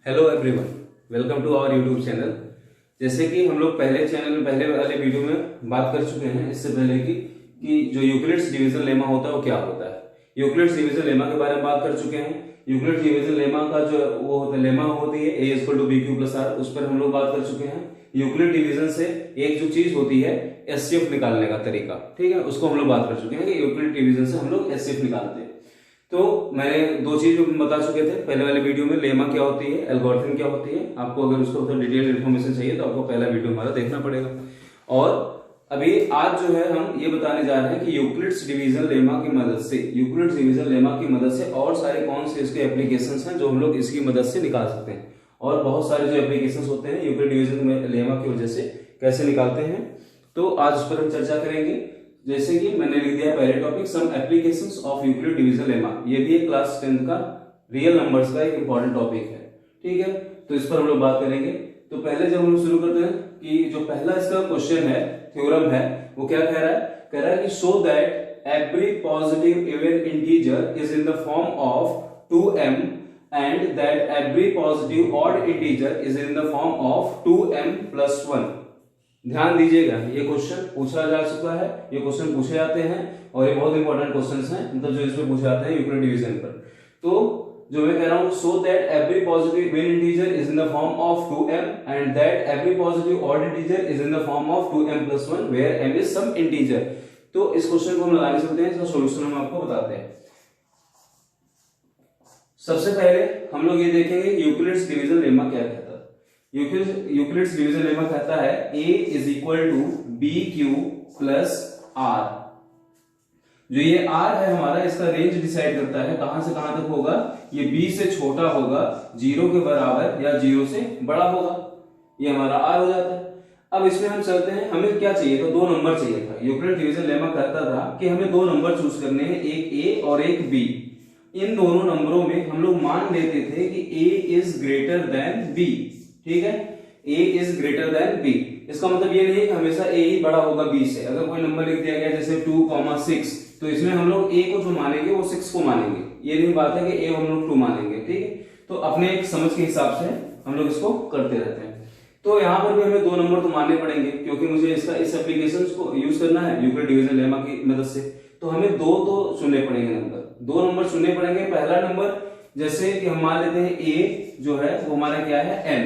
Hello everyone, welcome to our YouTube channel. जैसे कि हम लोग पहले वाले वीडियो में बात कर चुके हैं इससे पहले कि जो यूक्लिड्स डिवीजन लेमा होता है वो क्या होता है। यूक्लिड्स डिवीजन लेमा के बारे में बात कर चुके हैं। यूक्लिड्स डिवीजन लेमा का जो वो होता है लेमा होती है a equal to b q plus r, उस पर हम लोग बात कर चुके हैं। यूक्लिड डिवीजन से एक जो चीज होती है एचसीएफ निकालने का तरीका, ठीक है, उसको हम लोग बात कर चुके हैं कि यूक्लिड डिवीजन से हम लोग एचसीएफ निकालते हैं। तो मैंने दो चीज बता चुके थे पहले वाले वीडियो में, लेमा क्या होती है, एल्गोरिथम क्या होती है। आपको अगर उसको थोड़ा डिटेल इन्फॉर्मेशन चाहिए तो आपको पहला वीडियो हमारा देखना पड़ेगा। और अभी आज जो है हम ये बताने जा रहे हैं कि यूक्लिड्स डिवीजन लेमा की मदद से, यूक्लिड्स डिवीजन लेमा की मदद से और सारे कौन से इसके एप्लीकेशंस हैं जो हम लोग इसकी मदद से निकाल सकते हैं। और बहुत सारे जो एप्लीकेशंस होते हैं यूक्लिड डिवीजन लेमा की वजह से कैसे निकालते हैं, तो आज उस पर हम चर्चा करेंगे। जैसे कि मैंने लिख दिया पहले topic, some applications of Euclid division lemma. ये भी एक क्लास 10th का रियल नंबर्स का एक इंपॉर्टेंट टॉपिक है, ठीक है। तो इस पर हम लोग बात करेंगे। तो पहले जब हम लोग शुरू करते हैं कि जो पहला इसका क्वेश्चन है, थ्योरम है, वो क्या कह रहा है कि show that every positive even integer is in the form of 2m and that every positive odd integer is in the form of 2m+1। ध्यान दीजिएगा, ये क्वेश्चन पूछा जा चुका है, ये क्वेश्चन पूछे जाते हैं और ये बहुत इंपॉर्टेंट क्वेश्चंस हैं, मतलब जो इसमें पूछे जाते हैं यूक्लिड डिवीजन पर। तो जो मैं कह रहा हूं, so that every positive even integer is in the form of 2m and that every positive odd integer is in the form of 2m+1 where m is some integer. तो इस question को हम लगा नहीं सकते हैं, इसका सॉल्यूशन हम आपको बताते हैं। सबसे पहले हम लोग ये देखेंगे यूक्लिड्स डिवीजन लेमा क्या कहता है। यूक्लिड्स डिवीजन लेमा कहता है a is equal to b q plus r. जो ये r है हमारा, इसका रेंज डिसाइड करता है कहां से कहां तक होगा। ये b से छोटा होगा, 0 के बराबर या 0 से बड़ा होगा, ये हमारा r हो जाता है। अब इसमें हम चलते हैं, हमें क्या चाहिए था, दो नंबर चाहिए था। यूक्लिड डिवीजन लेमा कहता था कि हमें दो नंबर चूज करने हैं, एक a और एक b। इन दोनों नंबरों में हम लोग मान लेते थे कि a is greater than b, ठीक है, a is greater than b। इसका मतलब ये नहीं है कि हमेशा a ही बड़ा होगा b से। अगर कोई नंबर लिख दिया गया जैसे 2,6, तो इसमें हम लोग a को जो मानेंगे वो 6 को मानेंगे। ये नहीं बात है कि a हम लोग 2 मानेंगे, ठीक है। तो अपने एक समझ के हिसाब से हम लोग इसको करते रहते हैं। तो यहाँ पर भी हमें दो नंबर तो मानने पड़ेंगे, क्योंकि मुझे इसका इस एप्लीकेशन को यूज करना है यूक्लिड डिवीजन लेमा की मदद से। तो हमें दो तो चुनने पड़ेंगे, दो नंबर चुनने पड़ेंगे। पहला नंबर जैसे कि हम मान लेते हैं a जो है वो हमारा क्या है n,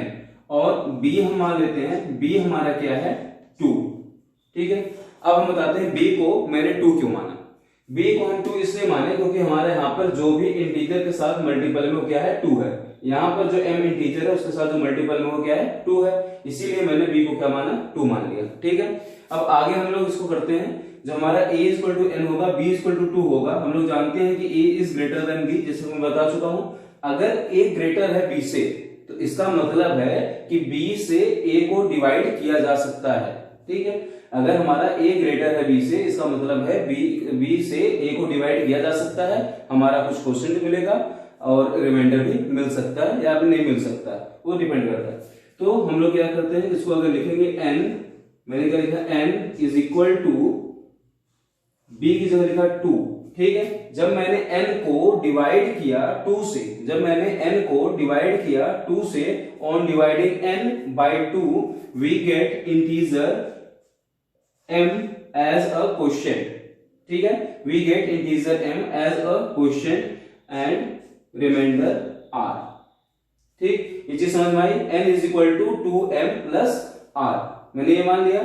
और b हम मान लेते हैं, b हमारा क्या है 2, ठीक है। अब हम बताते हैं b को मैंने 2 क्यों माना। b को हम 2 इसलिए माने क्योंकि हमारे यहाँ पर जो भी इंटीजर के साथ मल्टीपल में वो क्या है 2 है। यहाँ पर जो m इंटीजर है उसके साथ जो मल्टीपल में वो क्या है 2 है, इसीलिए मैंने b को क्या माना 2 मान लिया, ठीक है। अब आगे हम लोग इसको करते हैं। जो हमारा a इक्वल टू n होगा, b इक्वल टू 2 होगा। हम लोग जानते हैं कि a is greater than b, जैसे मैं बता चुका हूं। अगर a ग्रेटर है b से, तो इसका मतलब है कि b से a को डिवाइड किया जा सकता है, ठीक है। अगर हमारा a ग्रेटर है b से, इसका मतलब है b से a को डिवाइड किया जा सकता है। हमारा कुछ क्वेश्चन मिलेगा और रिमाइंडर भी मिल सकता है या भी नहीं मिल सकता है, वो डिपेंड करता है। तो हम लोग क्या करते हैं, इसको अगर लिखेंगे n, मैंने क्या लिखा n is equal to b की जगह लिखा 2, ठीक है। जब मैंने n को डिवाइड किया 2 से, जब मैंने n को डिवाइड किया 2 से, on dividing n by 2 we get integer m as a question, ठीक है। We get integer m as a question and remainder r, ठीक। ये चीज समझ में आई। n is equal to 2m+r, मैंने ये मान लिया।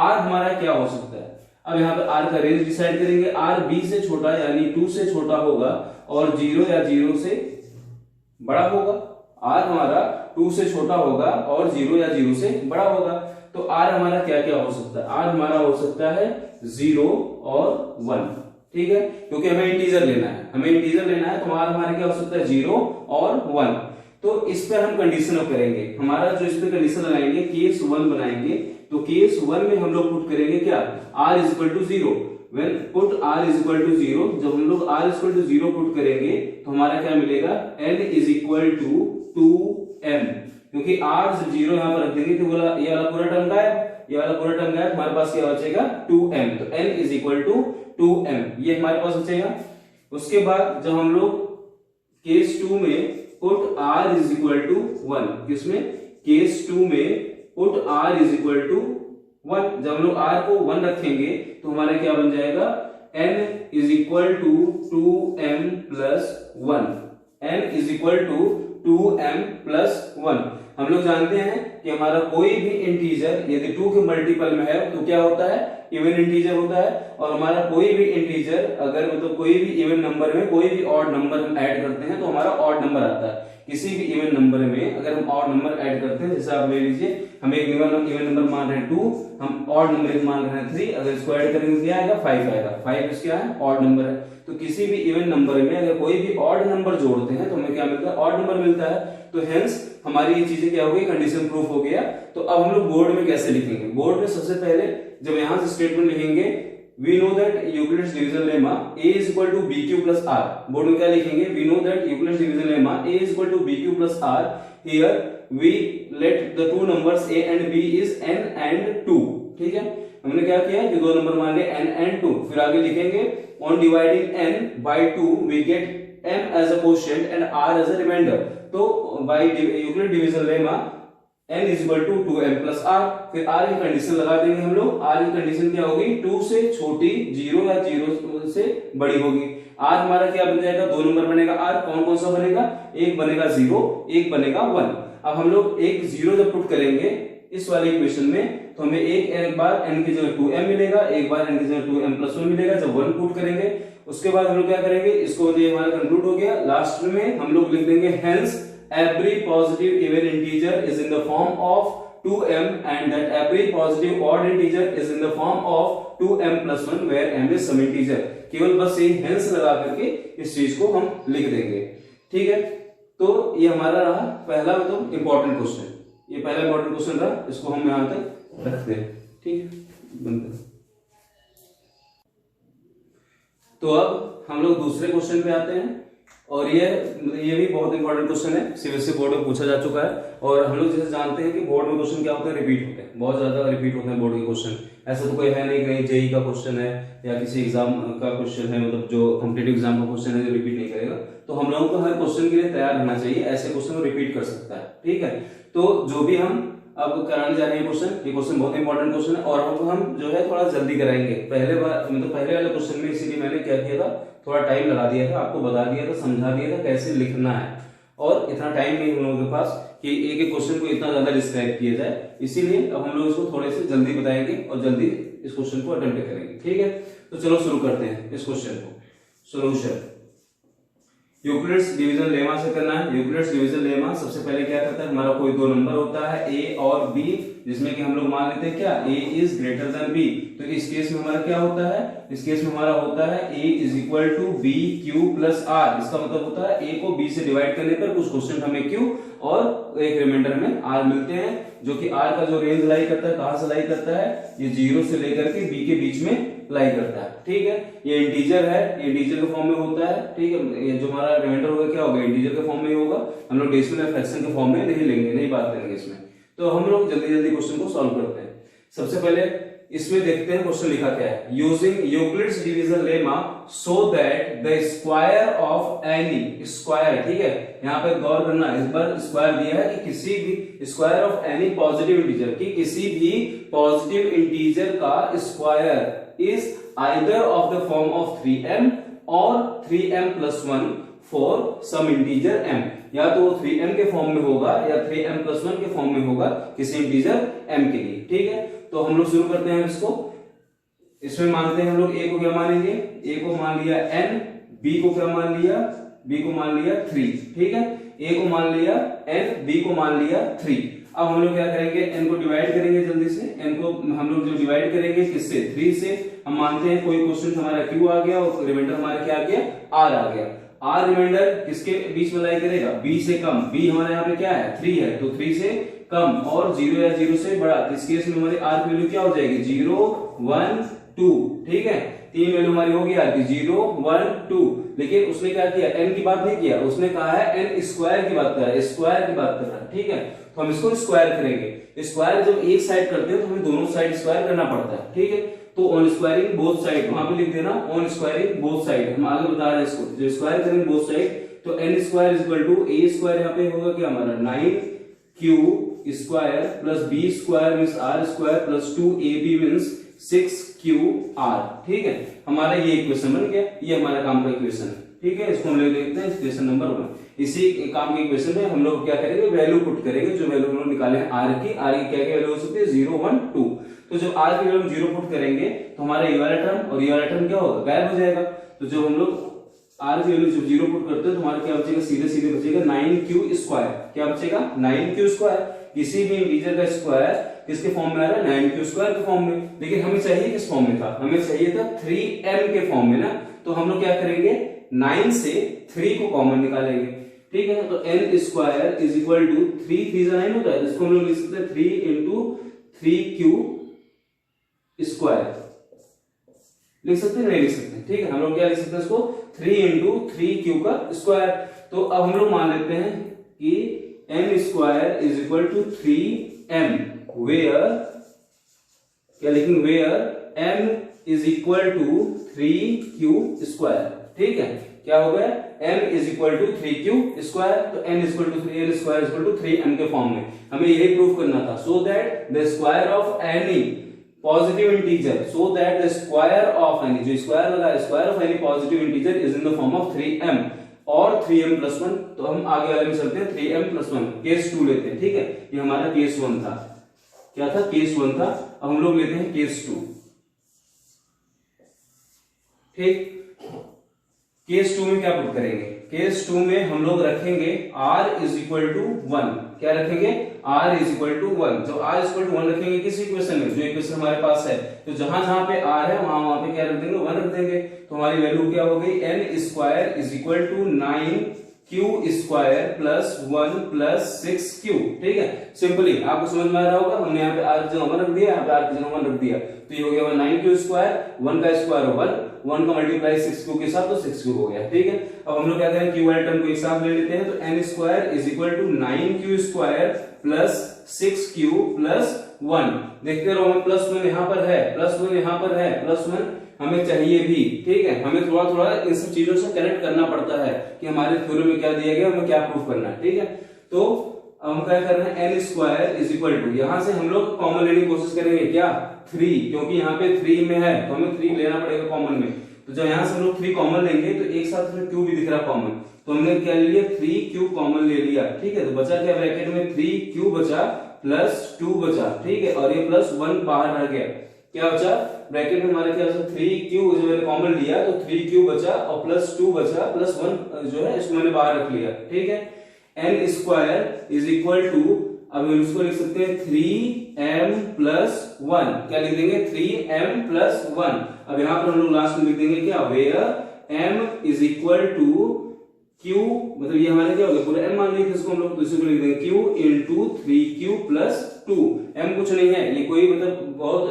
r हमारा क्या हो सकता है, अब यहाँ पर r का रेंज डिसाइड करेंगे। r b से छोटा यानी 2 से छोटा होगा और 0 या 0 से बड़ा होगा। r हमारा 2 से छोटा होगा और 0 या 0 से बड़ा होगा। तो r हमारा क्या क्या हो सकता है, r हमारा हो सकता है 0 और 1, ठीक है, क्योंकि हमें इंटीजर लेना है, हमें इंटीजर लेना है। तो r हमारा क्या हो सकता है 0 और 1। तो इस पर हम कंडीशन अप करेंगे। हमारा जो इस पे कंडीशन लगाएंगे, केस 1 बनाएंगे। तो केस 1 में हम लोग पुट करेंगे क्या, r is equal to 0। When put r is equal to 0, जब हम लोग r is equal to 0 put करेंगे तो हमारा क्या मिलेगा, n is equal to 2m। क्योंकि r जब 0 यहां पर रख देंगे तो बोला ये वाला पूरा टर्म गायब, ये वाला पूरा टर्म गायब, हमारे पास क्या बचेगा 2m। तो n is equal to 2m, ये हमारे पास बचेगा। उसके बाद जब हम लोग केस 2 में put r is equal to 1। किसमें? केस 2 में put r is equal to 1। जब हम लोग r को 1 रखेंगे तो हमारा क्या बन जाएगा, n is equal to 2m plus 1। n is equal to 2m plus 1। हम लोग जानते हैं कि हमारा कोई भी इंटीजर यदि 2 के मल्टीपल में है तो क्या होता है, इवन इंटीजर होता है। और हमारा कोई भी इंटीजर अगर मतलब कोई भी इवन नंबर में कोई भी ऑड नंबर हम ऐड करते हैं तो हमारा ऑड नंबर आता है। किसी भी इवन नंबर में अगर हम ऑड नंबर ऐड करते हैं, जैसे आप ले लीजिए हम एक इवन नंबर मान रहे हैं 2, हम ऑड नंबर एक मान रहे हैं 3, अगर इसको ऐड करेंगे क्या आएगा, 5 आएगा। 5 क्या है, ऑड नंबर है। तो किसी भी इवन नंबर में अगर कोई भी ऑड नंबर जोड़ते हैं तो हमें क्या मिलता है, ऑड नंबर मिलता है। तो हेंस हमारी ये चीजें क्या हो गई, कंडीशन प्रूफ हो गया। तो अब हम लोग बोर्ड में कैसे लिखेंगे, बोर्ड में सबसे पहले जब यहां से स्टेटमेंट लिखेंगे, we know that Euclid's division lemma a is equal to bq plus r। Board में क्या लिखेंगे, we know that Euclid's division lemma a is equal to bq plus r। here we let the two numbers a and b is n and 2। ठीक है, हमने क्या किया कि दो नंबर मान लिए n and 2। फिर आगे लिखेंगे on dividing n by 2 we get m as a quotient and r as a remainder। तो by Euclid division lemma n is equal to 2m plus r। फिर r की कंडीशन लगा देंगे हम लोग। r की कंडीशन क्या होगी, 2 से छोटी 0 या 0 से बड़ी होगी। r हमारा क्या बन जाएगा, दो नंबर बनेगा r। कौन कौन सा बनेगा, एक बनेगा 0, एक बनेगा 1। अब हम लोग एक 0 जब पुट करेंगे इस वाले इक्वेशन में तो हमें एक बार n की जगह 2m मिलेगा, एक बार n की जगह 2m plus 1 मिलेगा। जब 1 पुट करेंगे उसके बाद हम लोग क्या करेंगे, इसको ये हमारा कंक्लूड हो गया। लास्ट में हम लोग लिख देंगे hence every positive even integer is in the form of 2m and that every positive odd integer is in the form of 2m plus 1 where m is some integer। केवल बस ये हेंस लगा करके इस चीज को हम लिख देंगे। ठीक है, तो ये हमारा रहा पहला मतलब इंपॉर्टेंट क्वेश्चन। ये पहला इंपॉर्टेंट क्वेश्चन रहा, इसको हम यहां तक रखते हैं। ठीक है, बंद कर। तो अब हम लोग दूसरे क्वेश्चन पे आते हैं और ये भी बहुत इंपॉर्टेंट क्वेश्चन है, सीबीएसई बोर्ड में पूछा जा चुका है। और हम लोग जैसे जानते हैं कि बोर्ड में क्वेश्चन क्या होते हैं, रिपीट होते हैं, बहुत ज्यादा रिपीट होते हैं बोर्ड के क्वेश्चन। ऐसा तो कोई है नहीं कहीं जेई का क्वेश्चन है या किसी एग्जाम का क्वेश्चन है, मतलब जो कॉम्पिटिटिव एग्जाम का क्वेश्चन है, जो रिपीट नहीं करेगा। तो हम लोगों को हर क्वेश्चन के लिए तैयार रहना चाहिए, ऐसे क्वेश्चन को रिपीट कर सकता है। ठीक है, तो जो भी हम अब कराने जा रहे हैं क्वेश्चन, ये क्वेश्चन बहुत इंपॉर्टेंट क्वेश्चन है और हम जो है थोड़ा जल्दी कराएंगे। पहले बार मतलब पहले वाले क्वेश्चन में इसीलिए मैंने क्या किया था, थोड़ा टाइम लगा दिया था, आपको बता दिया था, समझा दिया था कैसे लिखना है। और इतना टाइम नहीं हम लोगों के पास कि एक एक क्वेश्चन को इतना ज्यादा डिस्क्राइब किया जाए, इसीलिए अब हम लोग इसको थोड़े से जल्दी बताएंगे और जल्दी इस क्वेश्चन को अटेम्प्ट करेंगे। ठीक है, तो चलो शुरू करते हैं इस क्वेश्चन को। सोल्यूशन यूक्लिड्स डिवीजन लेमा से करना है। यूक्लिड्स डिवीजन लेमा सबसे पहले क्या करता है, हमारा कोई दो नंबर होता है a और b, जिसमें कि हम लोग मान लेते हैं क्या a is greater than b। तो इस केस में हमारा क्या होता है, इस केस में हमारा होता है a is equal to b q plus r। इसका मतलब होता है a को b से डिवाइड करने पर कुछ क्वेश्चन हमें q और एक रिमाइंडर में r मिलते हैं, जो कि r का जो रेंज लाई करता है, कहां से लाई करता है, ये 0 से लेकर के b के बीच में लाई करता है। ठीक है, ये इंटीजर है, ये इंटीजर के फॉर्म में होता है। ठीक है, ये जो हमारा रिमाइंडर होगा क्या होगा, इंटीजर के फॉर्म में ही होगा। हम लोग डेसिमल या फ्रैक्शन के फॉर्म में नहीं लेंगे, नहीं बात करेंगे इसमें। तो हम लोग जल्दी जल्दी क्वेश्चन को सॉल्व करते हैं। सबसे पहले इसमें देखते हैं क्वेश्चन लिखा क्या है। Using Euclid's division lemma so that the square of N E square. ठीक है, यहाँ पे गौर करना, इस बार स्क्वायर दिया है कि किसी भी square of any positive integer, की किसी भी पॉजिटिव इंटीजर का square is either of the form of 3m or 3m plus 1 for some integer m। या तो 3m के फॉर्म में होगा या 3m plus 1 के फॉर्म में होगा किसी इंटीजर m के लिए। ठीक है, तो हम लोग शुरू करते हैं इसको। इसमें मानते हैं हम लोग a को क्या मानेंगे, a को मान लिया n, b को क्या मान लिया, b को मान लिया 3। ठीक है, a को मान लिया n, b को मान लिया 3। अब हम लोग क्या करेंगे, n को डिवाइड करेंगे जल्दी से। n को हम लोग जो डिवाइड करेंगे किससे, 3 से। हम मानते हैं कोई क्वेश्चन हमारा q आ गया और रिमाइंडर हमारा क्या आ गया, r आ गया। r रिमाइंडर किसके बीच में लाई करेगा, b से कम। b हमारे यहाँ पे क्या है, 3 है, तो 3 से कम और 0 या 0 से बड़ा। इस केस में हमारी r की वैल्यू क्या हो जाएगी, 0 1 2। ठीक है, तीन वैल्यू हमारी होगी r की, 0 1 2। लेकिन उसने क्या किया, n की बात नहीं किया, उसने कहा है n स्क्वायर की बात कर रहा है, स्क्वायर की बात कर रहा है। ठीक है, तो हम इसको स्क्वायर करेंगे। स्क्वायर जब एक साइड करते हैं तो हमें दोनों साइड स्क्वायर करना पड़ता है। ठीक है, तो ऑन स्क्वायरिंग बोथ साइड वहां पे लिख देना, ऑन स्क्वायरिंग बोथ साइड। हम आगे बता रहे हैं इसको, जो स्क्वायर करेंगे बोथ साइड तो n square is equal to a square, यहाँ पे होगा क्या हमारा 9 q square plus b square means r square plus 2ab means 6qr। ठीक है, हमारा ये इक्वेशन बन गया, ये हमारा काम का इक्वेशन है। ठीक है, इसको हम लोग देखते हैं इक्वेशन नंबर 1। इसी काम के इक्वेशन में हम लोग क्या करेंगे, वैल्यू पुट करेंगे, जो वैल्यू हम लोग निकाले हैं आर की क्या क्या वैल्यू हो सकती है 0 1 2। तो जब आर की वैल्यू 0 पुट करेंगे तो हमारा ये वाला टर्म और ये वाला टर्म क्या होगा, गायब हो जाएगा। तो जब हम लोग आर की वैल्यू जब 0 पुट करते हैं तो हमारा क्या बचेगा, सीधे सीधे बचेगा 9q स्क्वायर। क्या बचेगा, 9q स्क्वायर। किसी भी इंटीजर का स्क्वायर किसके फॉर्म में आ रहा है, 9q स्क्वायर के फॉर्म में। लेकिन हमें चाहिए किस फॉर्म में था, हमें चाहिए था 3m के फॉर्म में ना। तो हम लोग क्या करेंगे, 9 से 3 को कॉमन निकालेंगे। ठीक है, तो n square is equal to 3 3 9 होता है, इसको हम लोग लिख सकते हैं 3 इंटू 3q स्क्वायर। लिख सकते हैं, नहीं लिख सकते। ठीक है, हम लोग क्या लिख सकते हैं इसको, 3 इंटू 3q का स्क्वायर। तो अब हम लोग मान लेते हैं कि n square is equal to 3m, where क्या लिखेंगे, where m is equal to 3q square. ठीक है, क्या हो गया, m is equal to 3q square. तो n is equal to 3l square is equal to 3m के फॉर्म में हमें यही प्रूव करना था। So that the square of any positive integer, so that the square of any, जो square लगा square of any positive integer is in the form of 3m और 3m plus 1। तो हम आगे वाले में चलते हैं, 3m प्लस 1 केस 2 लेते हैं। ठीक है, ये हमारा केस 1 था। क्या था, केस 1 था। अब हम लोग लेते हैं केस 2। ठीक, केस 2 में क्या पुट करेंगे, केस 2 में हम लोग रखेंगे r इज इक्वल टू 1। क्या रखेंगे, r इज इक्वल टू 1। जब r इज इक्वल टू 1 रखेंगे किस इक्वेशन में, जो इक्वेशन हमारे पास है, तो जहां जहां पे r है वहां वहां पे क्या रख देंगे, 1 रख देंगे। तो हमारी वैल्यू क्या हो गई, n square is equal to 9q square plus 1 plus 6q। ठीक है, सिंपली आपको समझ में आ रहा होगा, हमने यहाँ पे r की जगह 1 रख दिया, यहाँ पे r की जगह 1 रख दिया। तो ये हो गया 9q स्क्वायर, 1 का स्क्वायर 1 का मल्टीप्लाई 6q के साथ, तो 6q हो गया। ठीक है, अब हम लोग क्या करें, q वाले टर्म को एक साथ ले लेते हैं। तो n square is equal to 9q square plus 6q plus 1। देखते रहो, हमें प्लस 1 यहाँ पर है, प्लस 1 यहाँ पर है, प्लस 1 हमें चाहिए भी। ठीक है, हमें थोड़ा थोड़ा इन सब चीजों से कनेक्ट करना पड़ता है कि हमारे थ्योरम में क्या दिया गया, हमें क्या प्रूफ करना है। ठीक है, तो हम क्या कर रहे हैं, n square is equal to, यहां से हम लोग कॉमन लेने की कोशिश करेंगे, क्या 3, क्योंकि यहाँ पे 3 में है तो हमें 3 लेना पड़ेगा कॉमन में। तो जब यहां से हम लोग 3 कॉमन लेंगे तो एक साथ में q भी दिख रहा कॉमन, तो हमने क्या ले लिया, 3q कॉमन ले लिया। ठीक है, तो बचा क्या ब्रैकेट में, 3q बचा प्लस 2 बचा। ठीक है, और ये प्लस 1 बाहर रह गया। क्या बचा ब्रैकेट में हमारे, क्या बचा 3q, जो मैंने कॉमन लिया तो 3q बचा और प्लस 2 बचा, प्लस 1 जो है इसको मैंने बाहर रख लिया। ठीक है, n square is equal to, अब हम इसको लिख सकते हैं 3m प्लस 1। क्या लिख देंगे, 3m प्लस 1। अब यहां पर हम लोग लास्ट में लिख देंगे क्या, where m is equal to q, मतलब ये हमारे क्या हो गया, पूरा m मान लीजिए इसको हम लोग, तो इसको लिख देंगे q into 3q plus 2। m कुछ नहीं है, ये कोई मतलब बहुत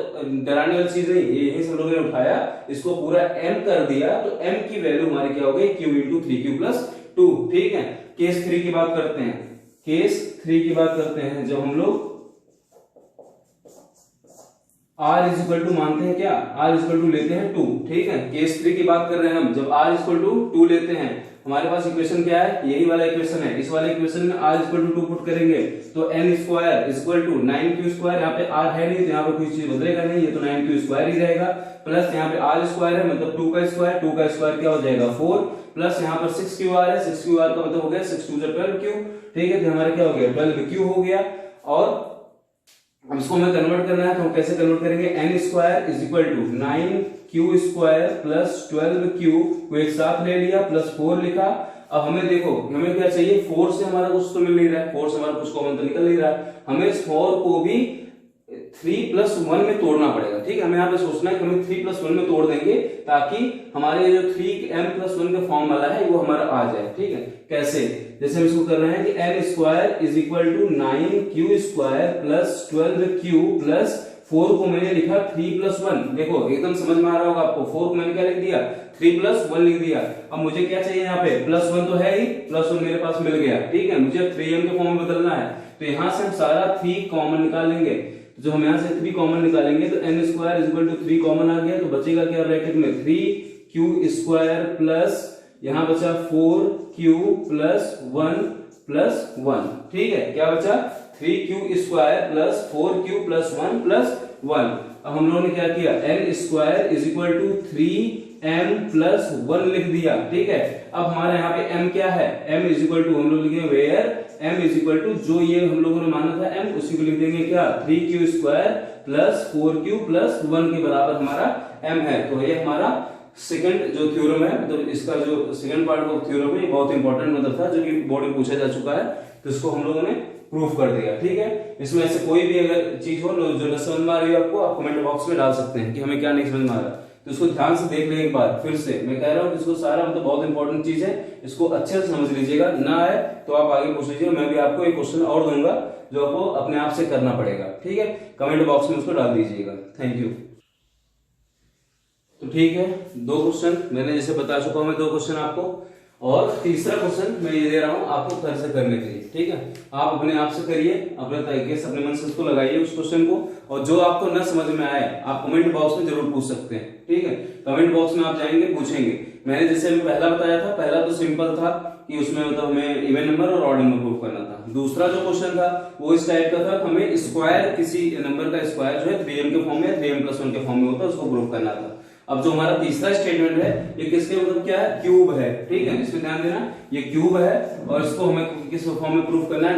डराने वाली चीज नहीं, ये यही सब लोगों ने उठाया, इसको पूरा m कर दिया, तो m की वैल्यू हमारी क्या हो गई, q इंटू 3q प्लस 2। ठीक है, केस 3 की बात करते हैं। केस 3 की बात करते हैं, जब हम लोग r इज इक्वल टू मानते हैं, क्या r इज इक्वल टू लेते हैं 2। ठीक है, केस 3 की बात कर रहे हैं हम, जब r इज इक्वल टू 2 लेते हैं, हमारे पास इक्वेशन क्या है, यही वाला इक्वेशन है। इस वाले इक्वेशन में r is equal to 2 put करेंगे तो n square is equal to 9q square, यहाँ पे r है नहीं तो यहाँ पे कोई चीज बदलेगा नहीं, ये तो 9q स्क्वायर ही रहेगा, प्लस यहाँ पे r स्क्वायर है मतलब 2 का स्क्वायर, 2 का स्क्वायर क्या हो जाएगा 4, प्लस यहाँ पर 6qr है, 6qr का मतलब हो गया 6 2 12q। ठीक है, तो हमारा क्या हो गया 12q हो गया। और अब इसको हमें कन्वर्ट करना है, तो हम कैसे कन्वर्ट करेंगे, n square is equal to 9q square plus 12q को एक साथ ले लिया, प्लस 4 लिखा। अब हमें देखो, हमें क्या चाहिए, 4 से हमारा कुछ तो मिल नहीं रहा है, 4 से हमारा कुछ कॉमन तो निकल नहीं रहा है, हमें इस 4 को भी 3 प्लस 1 में तोड़ना पड़ेगा। ठीक है, हमें यहाँ पे सोचना है कि हमें 3 प्लस 1 में तोड़ देंगे ताकि हमारे जो 3m प्लस 1 का फॉर्म वाला है वो हमारा आ जाए। ठीक है, कैसे, जैसे हम इसको कर रहे हैं कि n square is equal to 9q square plus 12q plus 4 को मैंने लिखा 3 प्लस 1। देखो एकदम समझ में आ रहा होगा आपको, 4 को मैंने क्या लिख दिया, 3 प्लस 1 लिख दिया। अब मुझे क्या चाहिए, यहाँ पे प्लस 1 तो है ही, प्लस 1 मेरे पास मिल गया। ठीक है, मुझे 3m के फॉर्म में बदलना है, तो यहाँ से हम सारा 3 कॉमन निकालेंगे। जो हम यहाँ से 3 कॉमन निकालेंगे तो n square is equal to 3 common आ गया, तो बचेगा क्या ब्रैकेट में 3q स्क्वायर प्लस यहाँ बचा 4q प्लस 1 प्लस 1। ठीक है, क्या बचा 3q² plus 4q plus 1 plus 1। अब हम लोगों ने क्या किया, n² is equal to 3m plus 1 लिख दिया, ठीक है। अब हमारे यहाँ पे m क्या है, m इज इक्वल टू हम लोग लिखेंगे where m is equal to जो ये हम लोगों ने माना था m, उसी को लिख देंगे क्या, 3q² प्लस 4q प्लस 1 के बराबर हमारा m है। तो ये हमारा सेकंड जो थ्योरम है, मतलब इसका जो सेकंड पार्ट ऑफ थ्योरम है, ये बहुत इंपॉर्टेंट मतलब था, जो कि बोर्ड में पूछा जा चुका है, तो इसको हम लोगों ने प्रूफ कर दिया, ठीक है। इसमें से कोई भी अगर चीज हो जो न समझ में आ रही है आपको, आप कमेंट बॉक्स में डाल सकते हैं कि हमें क्या नहीं समझ में आ रहा, तो इसको ध्यान से देख लें एक बार फिर से। मैं कह रहा हूँ इसको सारा मतलब बहुत इंपॉर्टेंट चीज है, इसको अच्छे से समझ लीजिएगा, ना आए तो आप आगे पूछ लीजिएगा, मैं भी आपको एक क्वेश्चन और दूंगा जो आपको अपने आप से करना पड़ेगा, ठीक है। कमेंट बॉक्स में उसको डाल दीजिएगा। Thank you. तो ठीक है, 2 क्वेश्चन मैंने जैसे बता चुका हूं मैं, 2 क्वेश्चन आपको, और तीसरा क्वेश्चन मैं ये दे रहा हूं आपको घर से करने के लिए, ठीक है। आप अपने आप से करिए, अपने तरीके से अपने मन से उसको लगाइए उस क्वेश्चन को, और जो आपको न समझ में आए आप कमेंट बॉक्स में जरूर पूछ सकते हैं, ठीक है। कमेंट बॉक्स में आप जाएंगे, पूछेंगे। मैंने जैसे अभी पहला बताया था, पहला तो सिंपल था कि उसमें मतलब हमें इवन नंबर और ऑड नंबर प्रूफ करना था। दूसरा जो क्वेश्चन था वो इस टाइप का था, हमें स्क्वायर, किसी नंबर का स्क्वायर जो है 3m के फॉर्म में, 3m प्लस 1 के फॉर्म में होता है, उसको प्रूफ करना था। अब जो हमारा तीसरा स्टेटमेंट है, ये किसके मतलब क्या है, क्यूब है, ठीक है। इसमें ध्यान देना, ये क्यूब है और इसको हमें किस फॉर्म में प्रूफ करना है,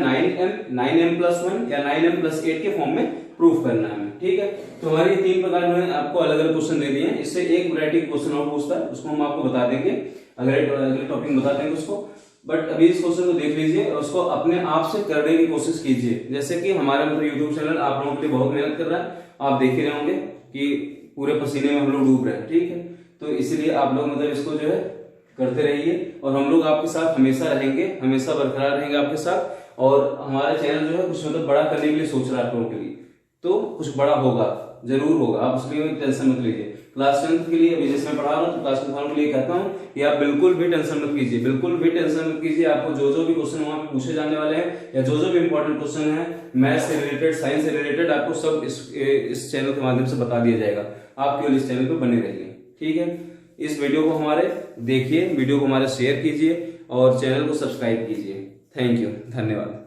9m प्लस 1 या 9m प्लस 8 के फॉर्म में प्रूफ करना है हमें, ठीक है। तो हमारे 3 प्रकार में आपको अलग अलग क्वेश्चन दे दिए हैं, इससे एक वैरायटी क्वेश्चन और पूछता है, उसको हम आपको बता देंगे, अगले टॉपिक में बता देंगे उसको। बट अभी इस क्वेश्चन को देख लीजिए और उसको अपने आप से करने की कोशिश कीजिए। जैसे कि हमारा मतलब यूट्यूब चैनल आप लोगों के लिए बहुत मेहनत कर रहा है, आप देख ही रहे होंगे कि पूरे पसीने में हम लोग डूब रहे हैं, ठीक है। तो इसलिए आप लोग मतलब इसको जो है करते रहिए, और हम लोग आपके साथ हमेशा रहेंगे, हमेशा बरकरार रहेंगे आपके साथ। और हमारा चैनल जो है कुछ मतलब बड़ा करने के लिए सोच रहा है आप लोगों के लिए, तो कुछ बड़ा होगा, जरूर होगा, आप उसके लिए टेंशन मत लीजिए। क्लास 10 के लिए अभी जैसे मैं पढ़ा रहा हूँ, तो क्लास 10 वालों के लिए कहता हूँ कि आप बिल्कुल भी टेंशन मत कीजिए, बिल्कुल भी टेंशन मत कीजिए। आपको जो जो भी क्वेश्चन वहां पे पूछे जाने वाले हैं, या जो जो भी इंपॉर्टेंट क्वेश्चन है मैथ से रिलेटेड, साइंस से रिलेटेड, आपको सब इस चैनल के माध्यम से बता दिया जाएगा। आप केवल इस चैनल पे बने रहिए, ठीक है। इस वीडियो को हमारे देखिए, वीडियो को हमारे शेयर कीजिए और चैनल को सब्सक्राइब कीजिए। थैंक यू, धन्यवाद।